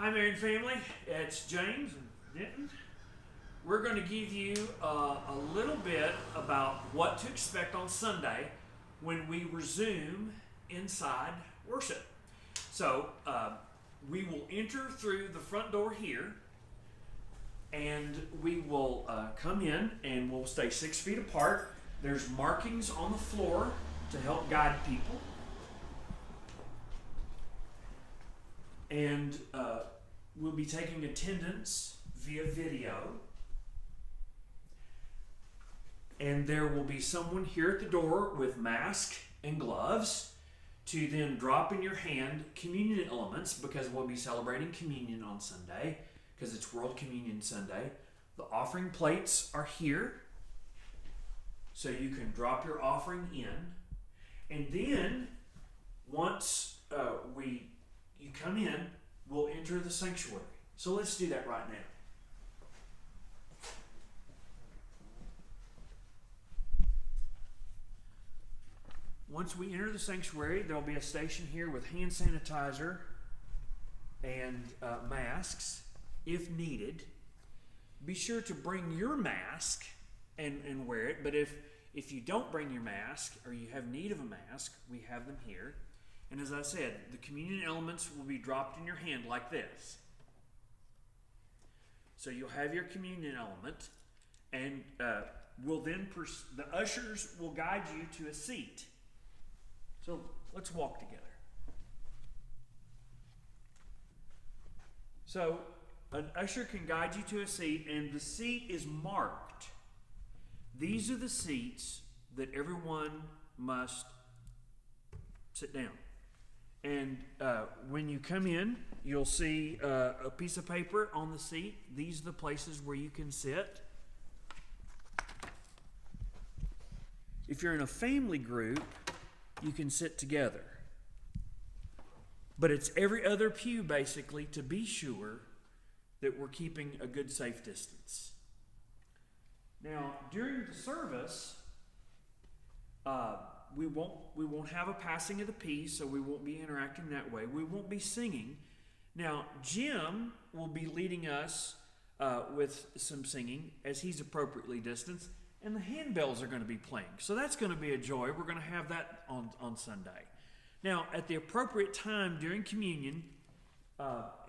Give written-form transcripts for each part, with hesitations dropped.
Hi, Marion family. It's James and Denton. We're going to give you a little bit about what to expect on Sunday when we resume inside worship. So, we will enter through the front door here, and we will come in and we'll stay 6 feet apart. There's markings on the floor to help guide people. And we'll be taking attendance via video. And there will be someone here at the door with mask and gloves to then drop in your hand communion elements, because we'll be celebrating communion on Sunday, because it's World Communion Sunday. The offering plates are here, so you can drop your offering in. And then, once you come in, we'll enter the sanctuary. So let's do that right now. Once we enter the sanctuary, there'll be a station here with hand sanitizer and masks, if needed. Be sure to bring your mask and wear it, but if you don't bring your mask or you have need of a mask, we have them here. And as I said, the communion elements will be dropped in your hand like this. So you'll have your communion element, and the ushers will guide you to a seat. So let's walk together. So an usher can guide you to a seat, and the seat is marked. These are the seats that everyone must sit down. And when you come in, you'll see a piece of paper on the seat. These are the places where you can sit. If you're in a family group, you can sit together. But it's every other pew, basically, to be sure that we're keeping a good, safe distance. Now, during the service, we won't have a passing of the peace, so we won't be interacting that way. We won't be singing. Now, Jim will be leading us with some singing as he's appropriately distanced, and the handbells are going to be playing. So that's going to be a joy. We're going to have that on Sunday. Now, at the appropriate time during communion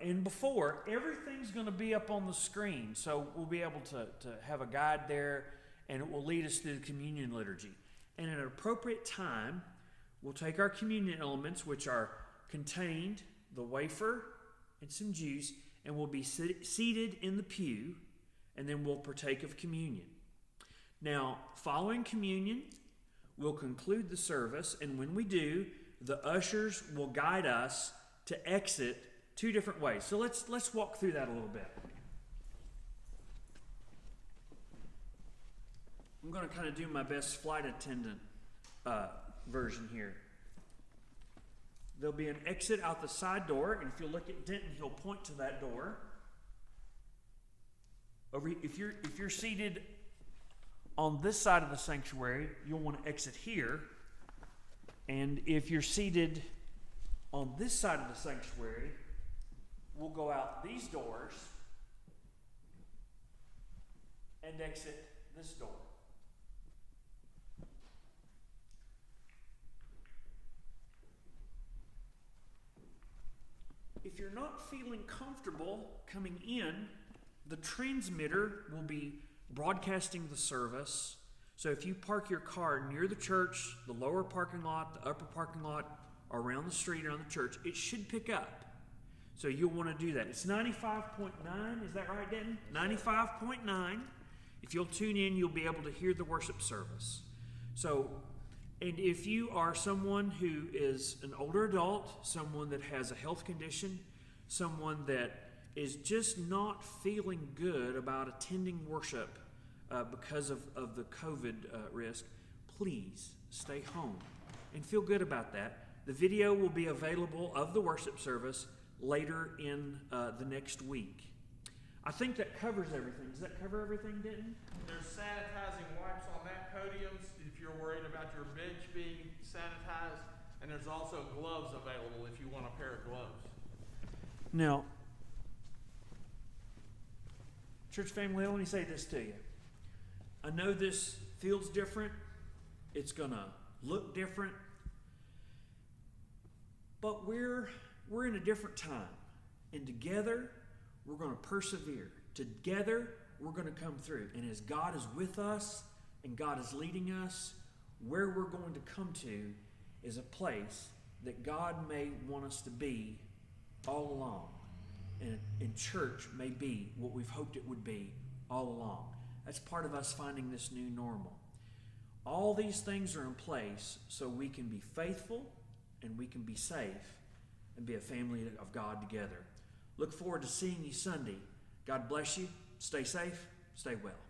and before, everything's going to be up on the screen. So we'll be able to have a guide there, and it will lead us through the communion liturgy. And at an appropriate time, we'll take our communion elements, which are contained, the wafer and some juice, and we'll be seated in the pew, and then we'll partake of communion. Now, following communion, we'll conclude the service, and when we do, the ushers will guide us to exit 2 different ways. So let's walk through that a little bit. I'm going to kind of do my best flight attendant version here. There'll be an exit out the side door, and if you look at Denton, he'll point to that door. If you're seated on this side of the sanctuary, you'll want to exit here. And if you're seated on this side of the sanctuary, we'll go out these doors and exit this door. If you're not feeling comfortable coming in, the transmitter will be broadcasting the service. So if you park your car near the church, the lower parking lot, the upper parking lot, or around the street around the church, it should pick up. So you'll want to do that. It's 95.9, is that right, Denton? 95.9. If you'll tune in, you'll be able to hear the worship service. So, and if you are someone who is an older adult, someone that has a health condition, someone that is just not feeling good about attending worship because of the COVID risk, please stay home and feel good about that. The video will be available of the worship service later in the next week. I think that covers everything. Does that cover everything, Denton? There's sanitizing wipes on that podium if you're worried about your bench being sanitized, and there's also gloves available if you want a pair of gloves. Now, Church family, let me say this to you. I know this feels different. It's going to look different. But we're in a different time. And together, we're going to persevere. Together, we're going to come through. And as God is with us and God is leading us, where we're going to come to is a place that God may want us to be all along. And church may be what we've hoped it would be all along. That's part of us finding this new normal. All these things are in place so we can be faithful and we can be safe and be a family of God together. Look forward to seeing you Sunday. God bless you. Stay safe. Stay well.